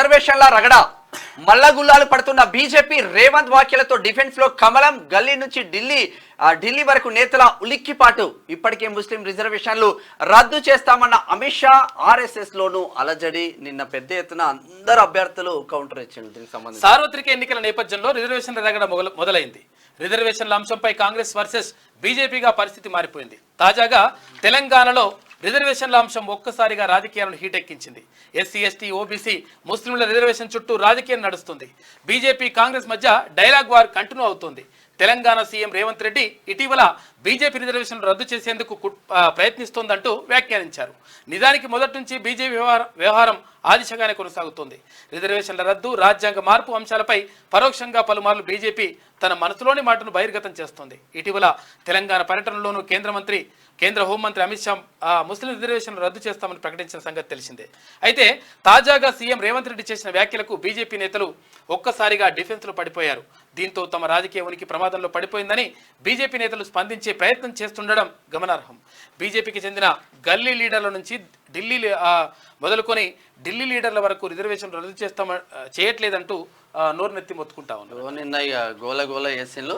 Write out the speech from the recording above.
రిజర్వేషన్ల రగడ మల్లగుల్లాలు పడుతున్న బీజేపీ రేవంత్ వ్యాఖ్యలతో డిఫెన్స్ లో కమలం గల్లీ నుంచి ఢిల్లీ వరకు నేతల ఉలిక్కిపాటు. ఇప్పటికే ముస్లిం రిజర్వేషన్లు రద్దు చేస్తామన్న అమిత్ షా ఆర్ఎస్ఎస్ లోను అలజడి. నిన్న పెద్ద ఎత్తున అందరు అభ్యర్థులు కౌంటర్ ఇచ్చింది. దీనికి సంబంధించి సార్వత్రిక ఎన్నికల నేపథ్యంలో రిజర్వేషన్ల రగడ మొదలైంది. రిజర్వేషన్ల అంశంపై కాంగ్రెస్ వర్సెస్ బీజేపీగా పరిస్థితి మారిపోయింది. తాజాగా తెలంగాణలో రిజర్వేషన్ల అంశం ఒక్కసారిగా రాజకీయాలను హీటెక్కించింది. ఎస్సీ ఎస్టీ ఓబీసీ ముస్లింల రిజర్వేషన్ చుట్టూ రాజకీయం నడుస్తుంది. బీజేపీ కాంగ్రెస్ మధ్య డైలాగ్ వార్ కంటిన్యూ అవుతోంది. తెలంగాణ సీఎం రేవంత్ రెడ్డి ఇటీవల బీజేపీ రిజర్వేషన్లు రద్దు చేసేందుకు ప్రయత్నిస్తోందంటూ వ్యాఖ్యానించారు. నిజానికి మొదటి నుంచి బీజేపీ వ్యవహారం ఆ దిశగానే కొనసాగుతోంది. రిజర్వేషన్ల రద్దు, రాజ్యాంగ మార్పు అంశాలపై పరోక్షంగా పలుమార్లు బీజేపీ తన మనసులోని మాటను బహిర్గతం చేస్తోంది. ఇటీవల తెలంగాణ పర్యటనలోనూ కేంద్ర హోంమంత్రి అమిత్ షా ముస్లిం రిజర్వేషన్లు రద్దు చేస్తామని ప్రకటించిన సంగతి తెలిసిందే. అయితే తాజాగా సీఎం రేవంత్ రెడ్డి చేసిన వ్యాఖ్యలకు బీజేపీ నేతలు ఒక్కసారిగా డిఫెన్స్లో పడిపోయారు. దీంతో తమ రాజకీయ ఉనికి ప్రమాదంలో పడిపోయిందని బీజేపీ నేతలు స్పందించే ప్రయత్నం చేస్తుండడం గమనార్హం. బీజేపీకి చెందిన గల్లీ లీడర్ల నుంచి మొదలుకొని ఢిల్లీ లీడర్ల వరకు రిజర్వేషన్ రద్దు చేయట్లేదంటూ నోరునెత్తి మొత్తుకుంటా ఉన్నారు. నిన్న గోల చేసిండ్రు.